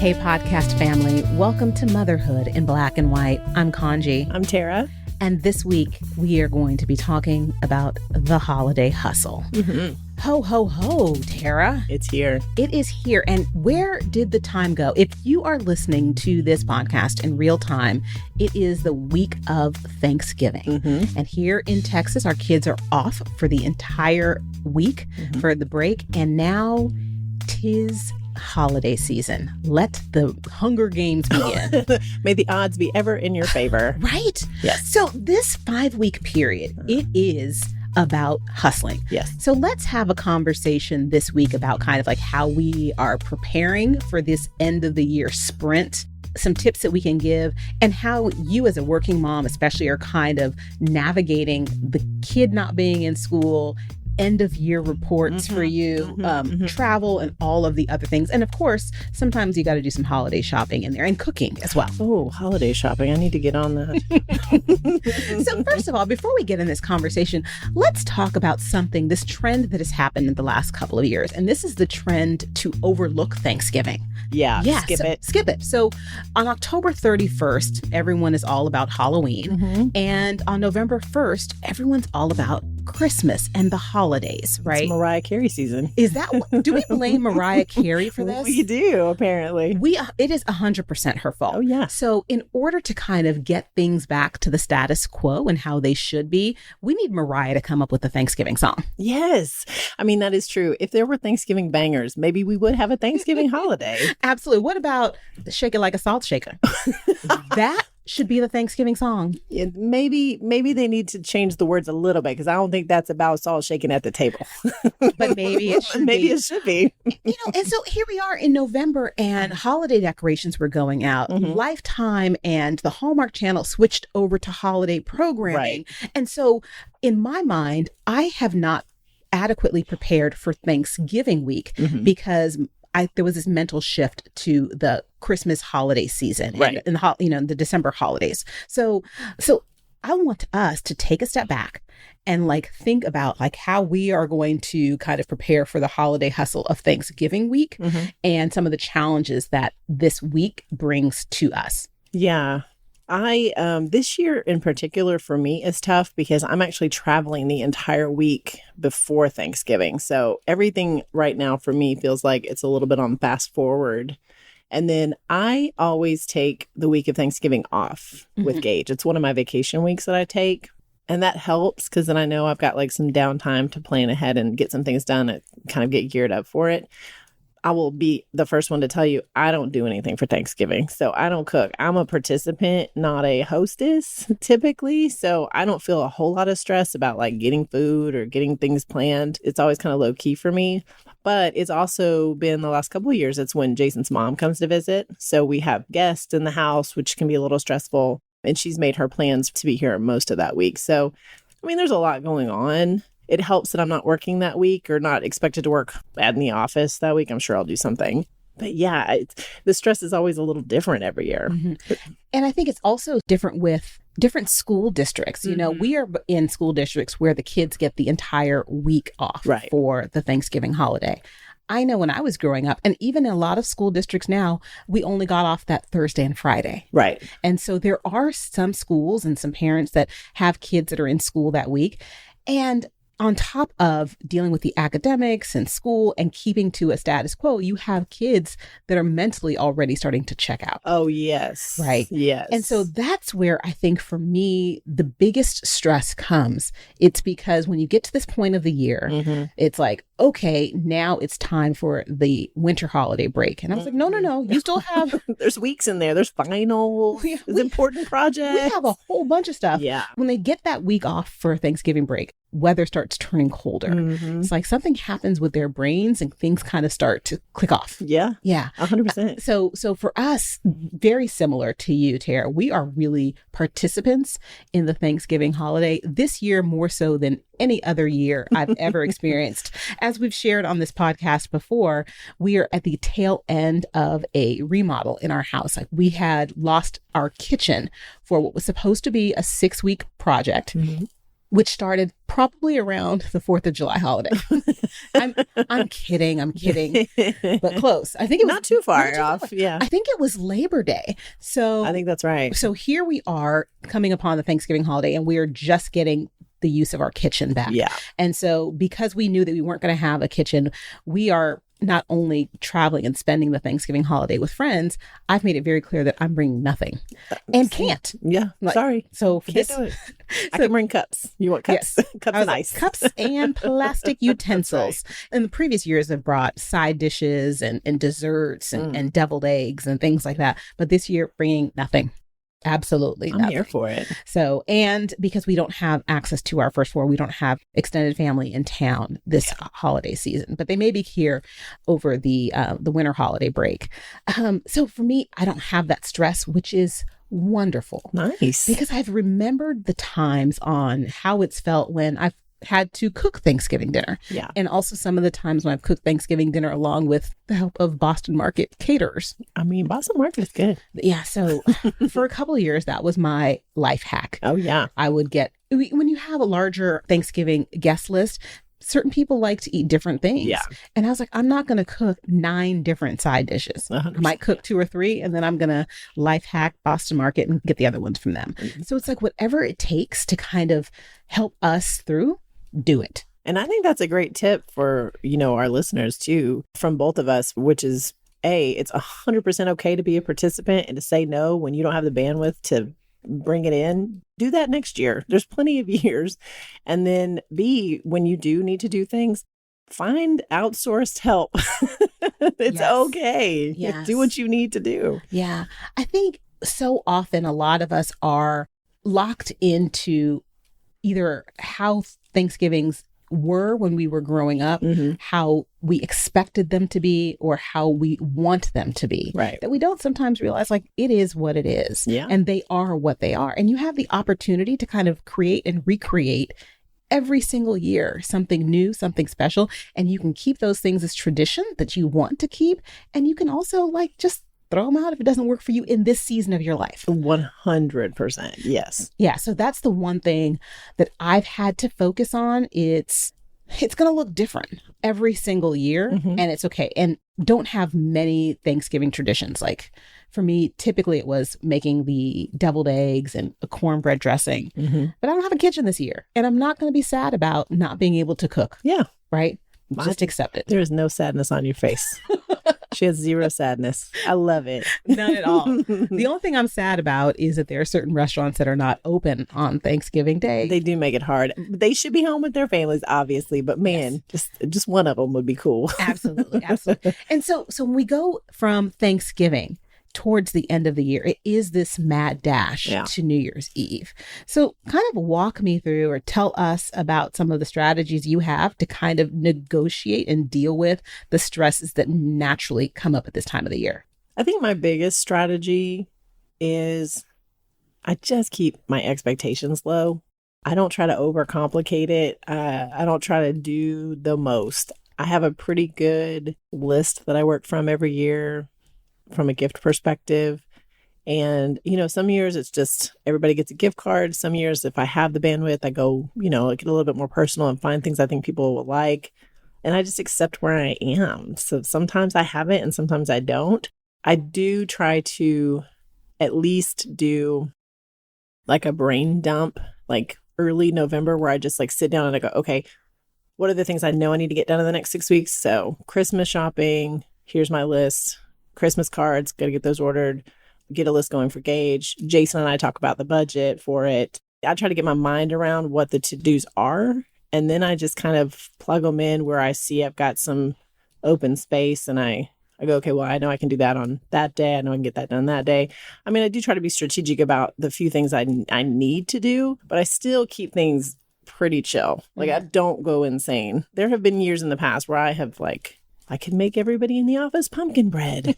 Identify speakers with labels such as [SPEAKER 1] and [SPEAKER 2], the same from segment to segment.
[SPEAKER 1] Hey, podcast family. Welcome to Motherhood in Black and White. I'm Kaanji.
[SPEAKER 2] I'm Tara.
[SPEAKER 1] And this week, we are going to be talking about the holiday hustle.
[SPEAKER 2] Mm-hmm.
[SPEAKER 1] Ho, ho, ho, Tara.
[SPEAKER 2] It's here.
[SPEAKER 1] It is here. And where did the time go? If you are listening to this podcast in real time, it is the week of Thanksgiving.
[SPEAKER 2] Mm-hmm.
[SPEAKER 1] And here in Texas, our kids are off for the entire week for the break. And now 'tis holiday season. Let the Hunger Games begin.
[SPEAKER 2] May the odds be ever in your favor.
[SPEAKER 1] Right?
[SPEAKER 2] Yes.
[SPEAKER 1] So this 5-week period, it is about hustling.
[SPEAKER 2] Yes.
[SPEAKER 1] So let's have a conversation this week about kind of like how we are preparing for this end of the year sprint, some tips that we can give, and how you as a working mom especially are kind of navigating the kid not being in school, end of year reports for you, travel and all of the other things. And of course, sometimes you got to do some holiday shopping in there and cooking as well.
[SPEAKER 2] Oh, holiday shopping. I need to get on that.
[SPEAKER 1] So first of all, before we get in this conversation, let's talk about something, this trend that has happened in the last couple of years. And this is the trend to overlook Thanksgiving.
[SPEAKER 2] Yeah,
[SPEAKER 1] Skip it. So on October 31st, everyone is all about Halloween. And on November 1st, everyone's all about Christmas and the holidays, right?
[SPEAKER 2] It's Mariah Carey season.
[SPEAKER 1] Is that, do we blame Mariah Carey for this?
[SPEAKER 2] We do, apparently.
[SPEAKER 1] It is 100% her fault.
[SPEAKER 2] Oh, yeah.
[SPEAKER 1] So in order to kind of get things back to the status quo and how they should be, we need Mariah to come up with a Thanksgiving song.
[SPEAKER 2] Yes. I mean, that is true. If there were Thanksgiving bangers, maybe we would have a Thanksgiving holiday.
[SPEAKER 1] Absolutely. What about Shake It Like a Salt Shaker? That should be the Thanksgiving song.
[SPEAKER 2] Yeah, maybe they need to change the words a little bit, because I don't think that's about salt shaking at the table.
[SPEAKER 1] But maybe it should
[SPEAKER 2] maybe
[SPEAKER 1] be.
[SPEAKER 2] it should be.
[SPEAKER 1] And so here we are in November and holiday decorations were going out. Lifetime and the Hallmark Channel switched over to holiday programming.
[SPEAKER 2] Right.
[SPEAKER 1] And so in my mind, I have not adequately prepared for Thanksgiving week because there was this mental shift to the Christmas holiday season,
[SPEAKER 2] right,
[SPEAKER 1] and the December holidays. So I want us to take a step back and think about how we are going to kind of prepare for the holiday hustle of Thanksgiving week and some of the challenges that this week brings to us.
[SPEAKER 2] Yeah. This year in particular for me is tough because I'm actually traveling the entire week before Thanksgiving. So everything right now for me feels like it's a little bit on fast forward. And then I always take the week of Thanksgiving off with Gage. It's one of my vacation weeks that I take. And that helps because then I know I've got some downtime to plan ahead and get some things done and kind of get geared up for it. I will be the first one to tell you, I don't do anything for Thanksgiving. So I don't cook. I'm a participant, not a hostess typically. So I don't feel a whole lot of stress about getting food or getting things planned. It's always kind of low key for me. But it's also been the last couple of years. It's when Jason's mom comes to visit. So we have guests in the house, which can be a little stressful. And she's made her plans to be here most of that week. So, I mean, there's a lot going on. It helps that I'm not working that week or not expected to work in the office that week. I'm sure I'll do something. But yeah, the stress is always a little different every year.
[SPEAKER 1] And I think it's also different with different school districts. We are in school districts where the kids get the entire week off for the Thanksgiving holiday. I know when I was growing up, and even in a lot of school districts now, we only got off that Thursday and Friday.
[SPEAKER 2] Right.
[SPEAKER 1] And so there are some schools and some parents that have kids that are in school that week. And on top of dealing with the academics and school and keeping to a status quo, you have kids that are mentally already starting to check out.
[SPEAKER 2] Oh, yes.
[SPEAKER 1] Right.
[SPEAKER 2] Yes.
[SPEAKER 1] And so that's where I think for me, the biggest stress comes. It's because when you get to this point of the year, it's okay, now it's time for the winter holiday break. And I was like, no, you still have...
[SPEAKER 2] There's weeks in there. There's finals. There's important projects.
[SPEAKER 1] We have a whole bunch of stuff.
[SPEAKER 2] Yeah.
[SPEAKER 1] When they get that week off for Thanksgiving break, weather starts turning colder. It's like something happens with their brains and things kind of start to click off.
[SPEAKER 2] Yeah.
[SPEAKER 1] Yeah.
[SPEAKER 2] 100%.
[SPEAKER 1] So for us, very similar to you, Tara, we are really participants in the Thanksgiving holiday this year more so than any other year I've ever experienced. As we've shared on this podcast before, we are at the tail end of a remodel in our house. We had lost our kitchen for what was supposed to be a 6-week project. which started probably around the 4th of July holiday. I'm kidding, but close. I think it was
[SPEAKER 2] not too far off. Yeah.
[SPEAKER 1] I think it was Labor Day. So
[SPEAKER 2] I think that's right.
[SPEAKER 1] So here we are coming upon the Thanksgiving holiday, and we are just getting the use of our kitchen back.
[SPEAKER 2] Yeah.
[SPEAKER 1] And so because we knew that we weren't going to have a kitchen, we are not only traveling and spending the Thanksgiving holiday with friends, I've made it very clear that I'm bringing nothing and can't.
[SPEAKER 2] Yeah. Sorry.
[SPEAKER 1] So for
[SPEAKER 2] Can't
[SPEAKER 1] this,
[SPEAKER 2] do it. I can bring cups. You want cups?
[SPEAKER 1] Yes.
[SPEAKER 2] Cups and ice.
[SPEAKER 1] Cups and plastic utensils. Right. In the previous years, I've brought side dishes and desserts and deviled eggs and things like that. But this year, bringing nothing. Absolutely.
[SPEAKER 2] I'm here for it.
[SPEAKER 1] So, and because we don't have access to our first floor, we don't have extended family in town this holiday season, but they may be here over the winter holiday break. So for me, I don't have that stress, which is wonderful.
[SPEAKER 2] Nice.
[SPEAKER 1] Because I've remembered the times on how it's felt when I've had to cook Thanksgiving dinner.
[SPEAKER 2] Yeah.
[SPEAKER 1] And also some of the times when I've cooked Thanksgiving dinner along with the help of Boston Market caterers.
[SPEAKER 2] I mean, Boston Market is good.
[SPEAKER 1] Yeah. So for a couple of years, that was my life hack.
[SPEAKER 2] Oh, yeah.
[SPEAKER 1] I would get, when you have a larger Thanksgiving guest list, certain people like to eat different things.
[SPEAKER 2] Yeah.
[SPEAKER 1] And I was like, I'm not going to cook 9 different side dishes.
[SPEAKER 2] 100%.
[SPEAKER 1] I might cook 2 or 3, and then I'm going to life hack Boston Market and get the other ones from them. Mm-hmm. So it's like whatever it takes to kind of help us through, do it.
[SPEAKER 2] And I think that's a great tip for, our listeners too, from both of us, which is it's 100% okay to be a participant and to say no when you don't have the bandwidth to bring it in. Do that next year. There's plenty of years. And then B, when you do need to do things, find outsourced help. It's okay.
[SPEAKER 1] Yes.
[SPEAKER 2] Do what you need to do.
[SPEAKER 1] Yeah. I think so often a lot of us are locked into either how Thanksgivings were when we were growing up, how we expected them to be, or how we want them to be.
[SPEAKER 2] Right.
[SPEAKER 1] That we don't sometimes realize, like, it is what it is.
[SPEAKER 2] Yeah.
[SPEAKER 1] And they are what they are. And you have the opportunity to kind of create and recreate every single year something new, something special. And you can keep those things as tradition that you want to keep. And you can also just throw them out if it doesn't work for you in this season of your life.
[SPEAKER 2] 100%. Yes.
[SPEAKER 1] Yeah. So that's the one thing that I've had to focus on. It's going to look different every single year, and it's okay. And don't have many Thanksgiving traditions. Like for me, typically it was making the deviled eggs and a cornbread dressing, but I don't have a kitchen this year, and I'm not going to be sad about not being able to cook.
[SPEAKER 2] Yeah.
[SPEAKER 1] Right. Just accept it.
[SPEAKER 2] There is no sadness on your face. She has zero sadness. I love it.
[SPEAKER 1] None at all. The only thing I'm sad about is that there are certain restaurants that are not open on Thanksgiving Day.
[SPEAKER 2] They do make it hard. They should be home with their families, obviously. But man, just one of them would be cool.
[SPEAKER 1] Absolutely. Absolutely. And so when we go from Thanksgiving towards the end of the year, it is this mad dash to New Year's Eve. So kind of walk me through or tell us about some of the strategies you have to kind of negotiate and deal with the stresses that naturally come up at this time of the year.
[SPEAKER 2] I think my biggest strategy is I just keep my expectations low. I don't try to overcomplicate it. I don't try to do the most. I have a pretty good list that I work from every year from a gift perspective. And, some years it's just everybody gets a gift card. Some years, if I have the bandwidth, I go, get a little bit more personal and find things I think people will like. And I just accept where I am. So sometimes I have it and sometimes I don't. I do try to at least do like a brain dump, like early November, where I just sit down and I go, okay, what are the things I know I need to get done in the next 6 weeks? So Christmas shopping, here's my list. Christmas cards, got to get those ordered, get a list going for Gage. Jason and I talk about the budget for it. I try to get my mind around what the to-dos are. And then I just kind of plug them in where I see I've got some open space and I go, okay, well, I know I can do that on that day. I know I can get that done that day. I mean, I do try to be strategic about the few things I need to do, but I still keep things pretty chill. I don't go insane. There have been years in the past where I have I can make everybody in the office pumpkin bread.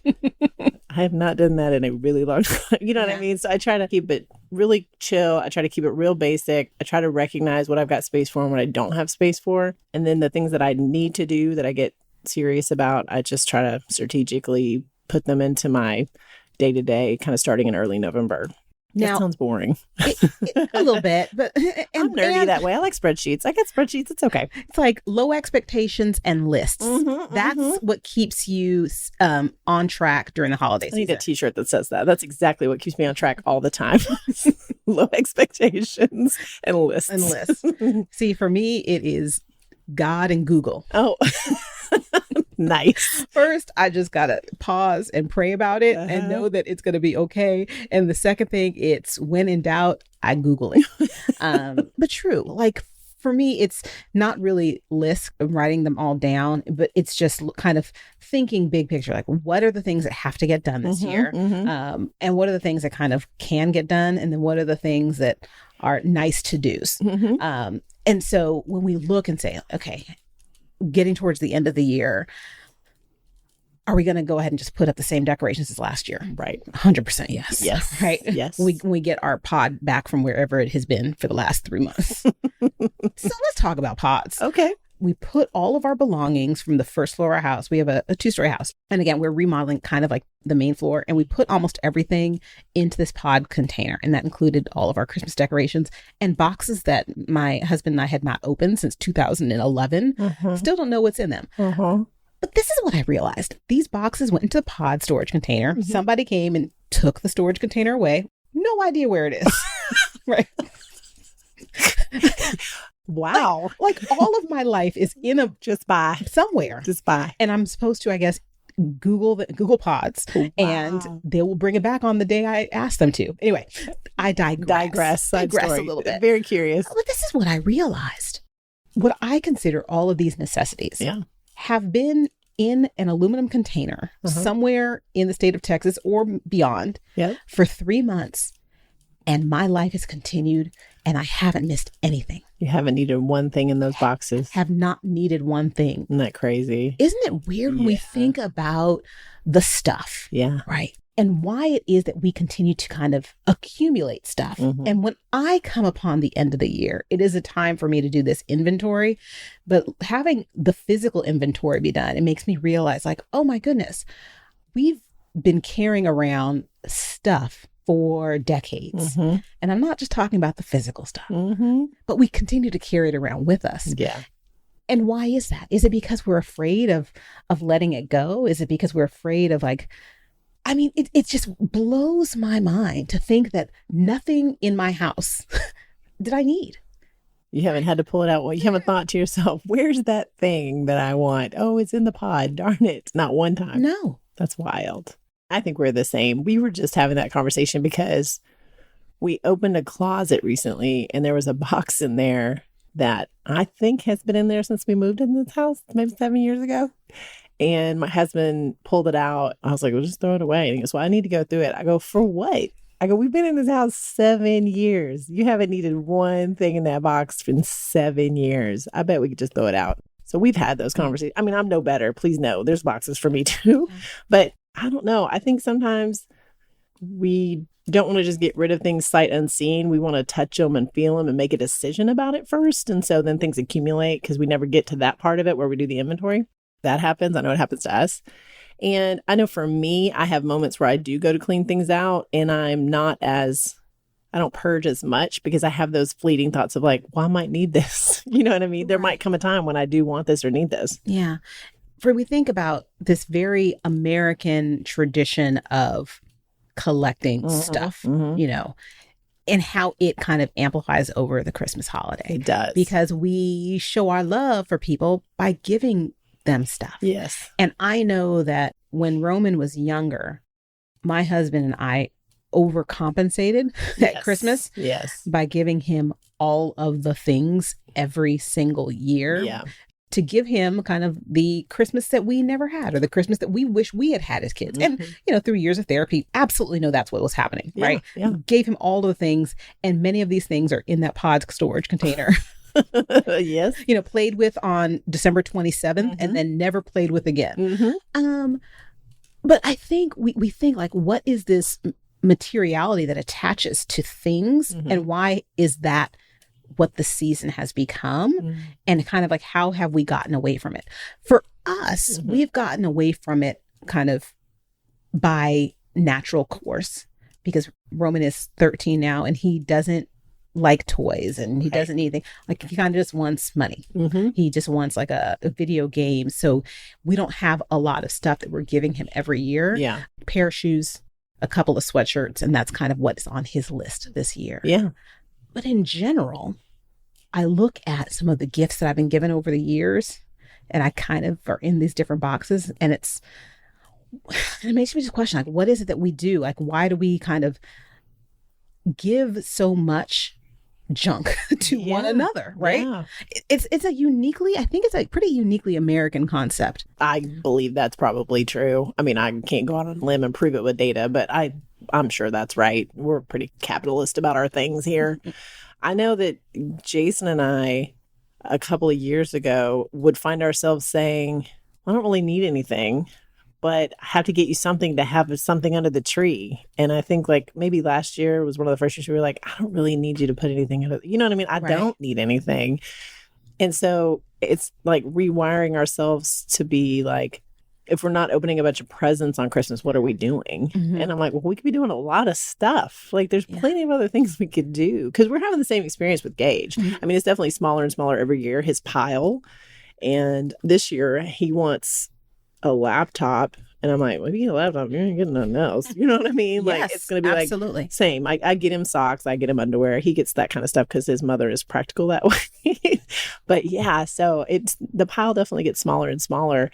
[SPEAKER 2] I have not done that in a really long time. You know what I mean? So I try to keep it really chill. I try to keep it real basic. I try to recognize what I've got space for and what I don't have space for. And then the things that I need to do that I get serious about, I just try to strategically put them into my day-to-day, kind of starting in early November. That
[SPEAKER 1] Now,
[SPEAKER 2] sounds boring.
[SPEAKER 1] a little bit, but
[SPEAKER 2] I'm nerdy that way. I like spreadsheets. I get spreadsheets. It's okay.
[SPEAKER 1] It's like low expectations and lists. That's what keeps you on track during the holiday season.
[SPEAKER 2] I need a t-shirt that says that. That's exactly what keeps me on track all the time. Low expectations and lists.
[SPEAKER 1] See, for me, it is God and Google.
[SPEAKER 2] Oh, nice.
[SPEAKER 1] First, I just got to pause and pray about it and know that it's going to be okay. And the second thing, it's when in doubt, I Google it. But true, like for me, it's not really lists of writing them all down, but it's just kind of thinking big picture, like what are the things that have to get done this year? And what are the things that kind of can get done? And then what are the things that are nice to do's? And so when we look and say, okay, getting towards the end of the year, are we going to go ahead and just put up the same decorations as last year?
[SPEAKER 2] Right.
[SPEAKER 1] 100% yes.
[SPEAKER 2] Yes.
[SPEAKER 1] Right.
[SPEAKER 2] Yes.
[SPEAKER 1] We get our pod back from wherever it has been for the last 3 months. So let's talk about pods.
[SPEAKER 2] Okay.
[SPEAKER 1] We put all of our belongings from the first floor of our house. We have a 2-story house. And again, we're remodeling kind of like the main floor. And we put almost everything into this pod container. And that included all of our Christmas decorations and boxes that my husband and I had not opened since 2011. Still don't know what's in them. But this is what I realized. These boxes went into the pod storage container. Somebody came and took the storage container away. No idea where it is. Right.
[SPEAKER 2] Wow.
[SPEAKER 1] Like all of my life is in a
[SPEAKER 2] just by
[SPEAKER 1] somewhere.
[SPEAKER 2] Just by.
[SPEAKER 1] And I'm supposed to, I guess, Google Pods, and they will bring it back on the day I ask them to. Anyway, I digress a little bit.
[SPEAKER 2] Very curious.
[SPEAKER 1] But this is what I realized. What I consider all of these necessities have been in an aluminum container somewhere in the state of Texas or beyond for 3 months. And my life has continued and I haven't missed anything.
[SPEAKER 2] You haven't needed one thing in those boxes.
[SPEAKER 1] Have not needed one thing.
[SPEAKER 2] Isn't that crazy?
[SPEAKER 1] Isn't it weird when we think about the stuff?
[SPEAKER 2] Yeah.
[SPEAKER 1] Right. And why it is that we continue to kind of accumulate stuff. And when I come upon the end of the year, it is a time for me to do this inventory. But having the physical inventory be done, it makes me realize like, oh my goodness, we've been carrying around stuff for decades. And I'm not just talking about the physical stuff, but we continue to carry it around with us.
[SPEAKER 2] Yeah.
[SPEAKER 1] And why is that? Is it because we're afraid of letting it go? Is it because we're afraid of like, I mean, it just blows my mind to think that nothing in my house did I need.
[SPEAKER 2] You haven't had to pull it out. Well, you haven't thought to yourself, where's that thing that I want? Oh, it's in the pod. Darn it. Not one time.
[SPEAKER 1] No.
[SPEAKER 2] That's wild. I think we're the same. We were just having that conversation because we opened a closet recently and there was a box in there that I think has been in there since we moved in this house, maybe 7 years ago. And my husband pulled it out. I was like, well, just throw it away. And he goes, well, I need to go through it. I go, for what? I go, we've been in this house 7 years. You haven't needed one thing in that box in 7 years. I bet we could just throw it out. So we've had those conversations. I mean, I'm no better. Please know there's boxes for me too. But I don't know. I think sometimes we don't want to just get rid of things sight unseen. We want to touch them and feel them and make a decision about it first. And so then things accumulate because we never get to that part of it where we do the inventory. That happens. I know it happens to us. And I know for me, I have moments where I do go to clean things out and I don't purge as much because I have those fleeting thoughts of like, well, I might need this. You know what I mean? There might come a time when I do want this or need this.
[SPEAKER 1] Yeah. When we think about this very American tradition of collecting stuff, you know, and how it kind of amplifies over the Christmas holiday.
[SPEAKER 2] It does.
[SPEAKER 1] Because we show our love for people by giving them stuff.
[SPEAKER 2] Yes.
[SPEAKER 1] And I know that when Roman was younger, my husband and I overcompensated at Christmas by giving him all of the things every single year.
[SPEAKER 2] Yeah.
[SPEAKER 1] To give him kind of the Christmas that we never had or the Christmas that we wish we had had as kids. And, you know, through years of therapy, absolutely know that's what was happening, right?
[SPEAKER 2] Yeah.
[SPEAKER 1] Gave him all the things. And many of these things are in that pod storage container.
[SPEAKER 2] Yes.
[SPEAKER 1] You know, played with on December 27th and then never played with again. But I think we think like, what is this materiality that attaches to things and why is that what the season has become and kind of like how have we gotten away from it? For us, we've gotten away from it kind of by natural course because Roman is 13 now and he doesn't like toys and he doesn't need anything. Like he kind of just wants money. He just wants like a video game. So we don't have a lot of stuff that we're giving him every year.
[SPEAKER 2] Yeah.
[SPEAKER 1] A pair of shoes, a couple of sweatshirts, and that's kind of what's on his list this year.
[SPEAKER 2] Yeah. But
[SPEAKER 1] in general, I look at some of the gifts that I've been given over the years and I kind of are in these different boxes, and it makes me just question, like, what is it that we do? Like, why do we kind of give so much junk to one another, right?
[SPEAKER 2] Yeah.
[SPEAKER 1] It's I think it's a pretty uniquely American concept.
[SPEAKER 2] I believe that's probably true. I mean, I can't go out on a limb and prove it with data, but I'm sure that's right. We're pretty capitalist about our things here. I know that Jason and I, a couple of years ago, would find ourselves saying, I don't really need anything, but I have to get you something to have something under the tree. And I think like maybe last year was one of the first years we were like, I don't really need you to put anything under, you know what I mean? I don't need anything. And so it's like rewiring ourselves to be like, if we're not opening a bunch of presents on Christmas, what are we doing? And I'm like, well, we could be doing a lot of stuff. Like there's plenty of other things we could do, because we're having the same experience with Gage. I mean, it's definitely smaller and smaller every year, his pile. And this year he wants a laptop, and I'm like, well, if you get a laptop, you're not getting nothing else. You know what I mean? Like it's going to be
[SPEAKER 1] absolutely.
[SPEAKER 2] Like same. I get him socks, I get him underwear. He gets that kind of stuff because his mother is practical that way. But yeah, so the pile definitely gets smaller and smaller.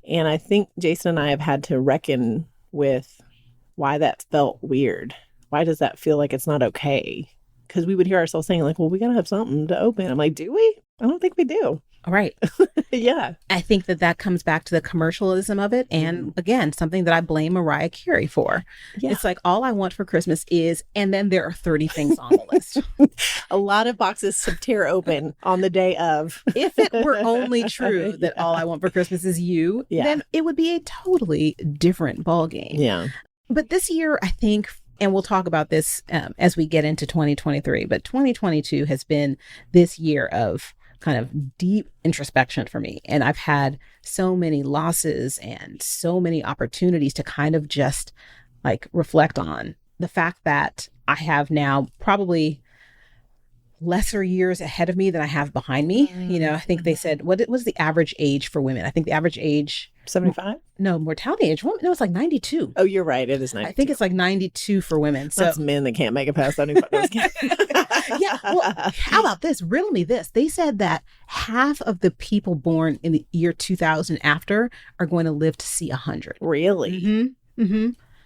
[SPEAKER 2] And I think Jason and I have had to reckon with why that felt weird. Why does that feel like it's not okay? Because we would hear ourselves saying like, well, we got to have something to open. I'm like, do we? I don't think we do.
[SPEAKER 1] All right.
[SPEAKER 2] Yeah.
[SPEAKER 1] I think that comes back to the commercialism of it. And again, something that I blame Mariah Carey for. Yeah. It's like, all I want for Christmas is, and then there are 30 things on the list.
[SPEAKER 2] A lot of boxes to tear open on the day of.
[SPEAKER 1] If it were only true that all I want for Christmas is you, then it would be a totally different ballgame.
[SPEAKER 2] Yeah.
[SPEAKER 1] But this year, I think, and we'll talk about this as we get into 2023, but 2022 has been this year of kind of deep introspection for me. And I've had so many losses and so many opportunities to kind of just like reflect on the fact that I have now probably lesser years ahead of me than I have behind me. You know, I think they said, what was the average age for women? I think the average age
[SPEAKER 2] 75?
[SPEAKER 1] No, mortality age. No, it's like 92.
[SPEAKER 2] Oh, you're right. It is 92.
[SPEAKER 1] I think it's like 92 for women. So
[SPEAKER 2] that's men that can't make it past 75.
[SPEAKER 1] Yeah. Well, how about this? Riddle me this. They said that half of the people born in the year 2000 after are going to live to see 100.
[SPEAKER 2] Really?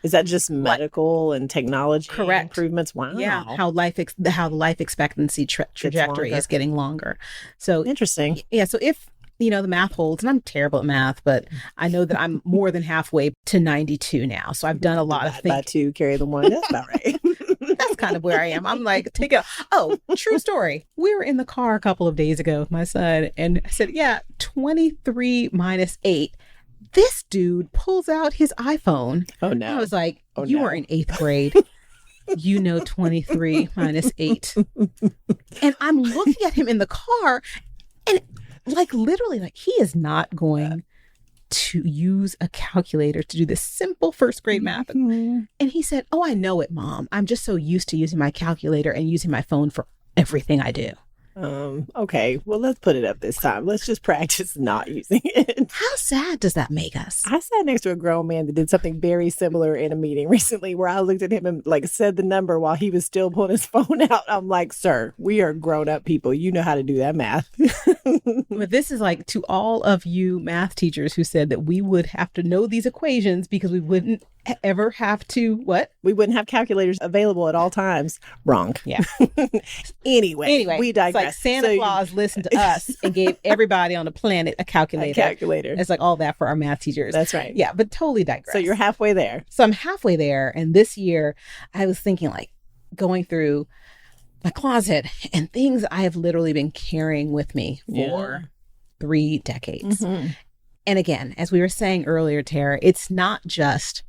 [SPEAKER 2] Is that just medical and technology improvements? Wow.
[SPEAKER 1] Yeah. How the life expectancy trajectory is getting longer. So
[SPEAKER 2] interesting.
[SPEAKER 1] Yeah. So if the math holds, and I'm terrible at math, but I know that I'm more than halfway to 92 now. So I've done a lot of things.
[SPEAKER 2] By two, carry the one. That's about right.
[SPEAKER 1] That's kind of where I am. I'm like, true story. We were in the car a couple of days ago with my son, and I said, 23 minus 8. This dude pulls out his iPhone.
[SPEAKER 2] Oh, no.
[SPEAKER 1] I was like, you were in 8th grade. 23 minus 8. And I'm looking at him in the car, and like literally, like he is not going to use a calculator to do this simple first grade math. And he said, oh, I know it, Mom. I'm just so used to using my calculator and using my phone for everything I do.
[SPEAKER 2] Okay, well, let's put it up this time. Let's just practice not using it.
[SPEAKER 1] How sad does that make us?
[SPEAKER 2] I sat next to a grown man that did something very similar in a meeting recently where I looked at him and like said the number while he was still pulling his phone out. I'm like, sir, we are grown up people. You know how to do that math.
[SPEAKER 1] But this is like to all of you math teachers who said that we would have to know these equations because we wouldn't ever have to what?
[SPEAKER 2] We wouldn't have calculators available at all times. Wrong.
[SPEAKER 1] Yeah.
[SPEAKER 2] Anyway, we digress.
[SPEAKER 1] It's like Santa Claus listened to us and gave everybody on the planet a calculator. It's like all that for our math teachers.
[SPEAKER 2] That's right.
[SPEAKER 1] Yeah, but totally digress.
[SPEAKER 2] So you're halfway there.
[SPEAKER 1] So I'm halfway there. And this year I was thinking like going through my closet and things I have literally been carrying with me for 3 decades. And again, as we were saying earlier, Tara, it's not just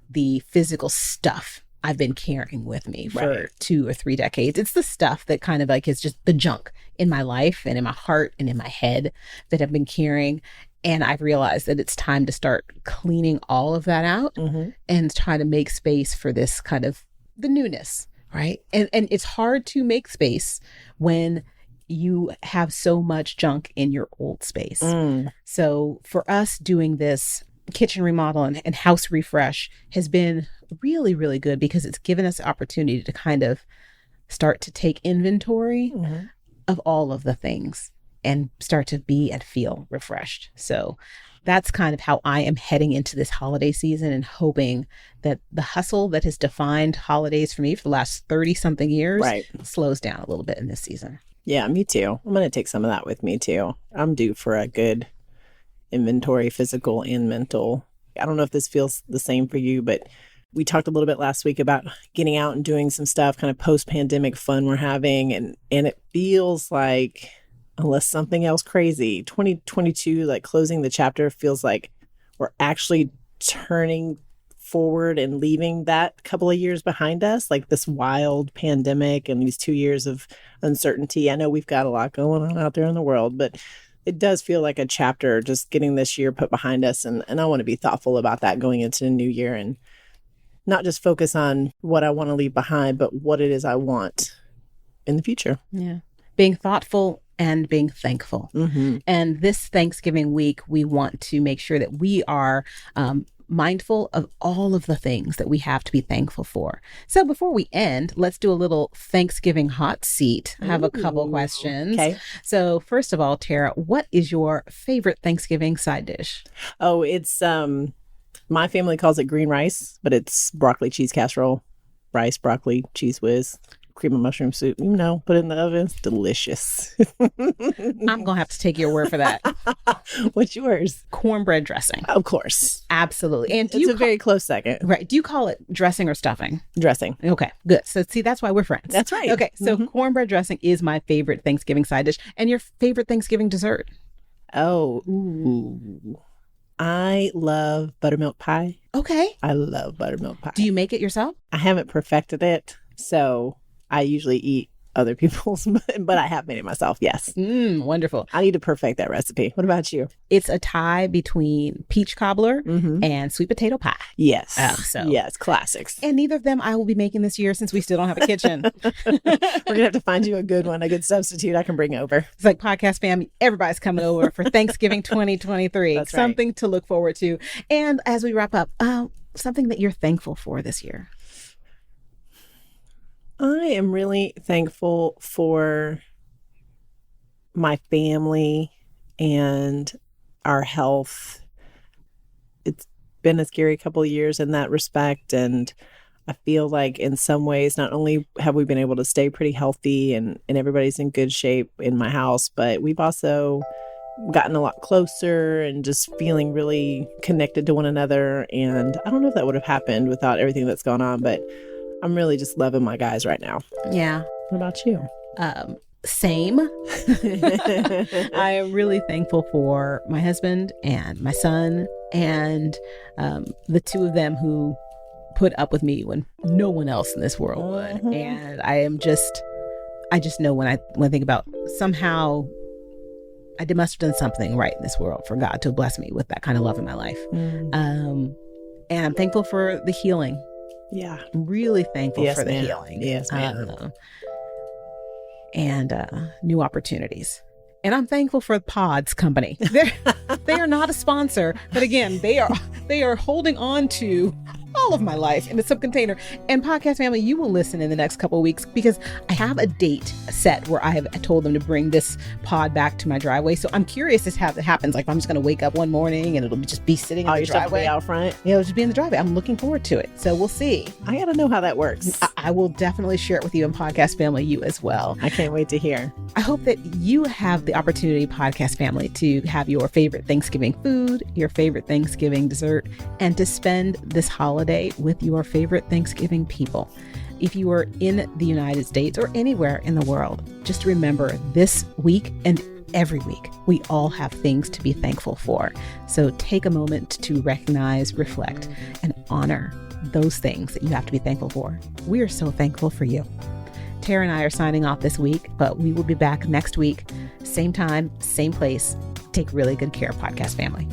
[SPEAKER 1] the physical stuff I've been carrying with me for 2 or 3 decades. It's the stuff that kind of like is just the junk in my life and in my heart and in my head that I've been carrying. And I've realized that it's time to start cleaning all of that out and try to make space for this kind of the newness, right? And it's hard to make space when you have so much junk in your old space. So for us, doing this kitchen remodel and house refresh has been really, really good because it's given us the opportunity to kind of start to take inventory of all of the things and start to be and feel refreshed. So that's kind of how I am heading into this holiday season and hoping that the hustle that has defined holidays for me for the last 30 something years slows down a little bit in this season.
[SPEAKER 2] Yeah, me too. I'm going to take some of that with me too. I'm due for a good inventory, physical and mental. I don't know if this feels the same for you, but we talked a little bit last week about getting out and doing some stuff, kind of post-pandemic fun we're having. And it feels like, unless something else crazy, 2022, like closing the chapter, feels like we're actually turning forward and leaving that couple of years behind us, like this wild pandemic and these 2 years of uncertainty. I know we've got a lot going on out there in the world, but it does feel like a chapter just getting this year put behind us. And I want to be thoughtful about that going into the new year and not just focus on what I want to leave behind, but what it is I want in the future.
[SPEAKER 1] Yeah. Being thoughtful and being thankful. And this Thanksgiving week, we want to make sure that we are mindful of all of the things that we have to be thankful for. So before we end, let's do a little Thanksgiving hot seat. I have a couple questions.
[SPEAKER 2] Okay.
[SPEAKER 1] So first of all, Tara, what is your favorite Thanksgiving side dish?
[SPEAKER 2] Oh, it's my family calls it green rice, but it's broccoli cheese casserole, rice, broccoli, cheese whiz, cream of mushroom soup. You know, put it in the oven. It's delicious.
[SPEAKER 1] I'm going to have to take your word for that.
[SPEAKER 2] What's yours?
[SPEAKER 1] Cornbread dressing.
[SPEAKER 2] Of course.
[SPEAKER 1] Absolutely. And
[SPEAKER 2] it's a very close second.
[SPEAKER 1] Right. Do you call it dressing or stuffing?
[SPEAKER 2] Dressing.
[SPEAKER 1] Okay, good. So see, that's why we're friends.
[SPEAKER 2] That's right.
[SPEAKER 1] Okay, so cornbread dressing is my favorite Thanksgiving side dish. And your favorite Thanksgiving dessert?
[SPEAKER 2] Oh, ooh. I love buttermilk pie.
[SPEAKER 1] Okay.
[SPEAKER 2] I love buttermilk pie.
[SPEAKER 1] Do you make it yourself?
[SPEAKER 2] I haven't perfected it, so I usually eat other people's, but I have made it myself. Yes.
[SPEAKER 1] Wonderful.
[SPEAKER 2] I need to perfect that recipe. What about you?
[SPEAKER 1] It's a tie between peach cobbler and sweet potato pie.
[SPEAKER 2] Yes. Yes, classics.
[SPEAKER 1] And neither of them I will be making this year since we still don't have a kitchen.
[SPEAKER 2] We're going to have to find you a good one, a good substitute I can bring over.
[SPEAKER 1] It's like podcast family. Everybody's coming over for Thanksgiving 2023.
[SPEAKER 2] That's
[SPEAKER 1] something
[SPEAKER 2] right.
[SPEAKER 1] to look forward to. And as we wrap up, something that you're thankful for this year.
[SPEAKER 2] I am really thankful for my family and our health. It's been a scary couple of years in that respect. And I feel like in some ways, not only have we been able to stay pretty healthy and everybody's in good shape in my house, but we've also gotten a lot closer and just feeling really connected to one another. And I don't know if that would have happened without everything that's gone on, but I'm really just loving my guys right now.
[SPEAKER 1] Yeah.
[SPEAKER 2] What about you?
[SPEAKER 1] Same. I am really thankful for my husband and my son and the two of them who put up with me when no one else in this world would. And I just know when I think about somehow I must have done something right in this world for God to bless me with that kind of love in my life. And I'm thankful for the healing.
[SPEAKER 2] Yeah.
[SPEAKER 1] I'm really thankful for the
[SPEAKER 2] ma'am.
[SPEAKER 1] healing.
[SPEAKER 2] Yes, ma'am.
[SPEAKER 1] And new opportunities. And I'm thankful for Pods Company. They are not a sponsor, but again, they are holding on to all of my life in some container. And podcast family, you will listen in the next couple of weeks because I have a date set where I have told them to bring this pod back to my driveway. So I'm curious as to how it happens. Like if I'm just going to wake up one morning and it'll just be sitting in the driveway
[SPEAKER 2] out front.
[SPEAKER 1] Yeah, it'll just be in the driveway. I'm looking forward to it. So we'll see.
[SPEAKER 2] I got to know how that works.
[SPEAKER 1] I will definitely share it with you and podcast family, you as well.
[SPEAKER 2] I can't wait to hear.
[SPEAKER 1] I hope that you have the opportunity, podcast family, to have your favorite Thanksgiving food, your favorite Thanksgiving dessert, and to spend this holiday with your favorite Thanksgiving people. If you are in the United States or anywhere in the world, just remember this week and every week, we all have things to be thankful for. So take a moment to recognize, reflect, and honor those things that you have to be thankful for. We are so thankful for you. Tara and I are signing off this week, but we will be back next week, same time, same place. Take really good care, podcast family.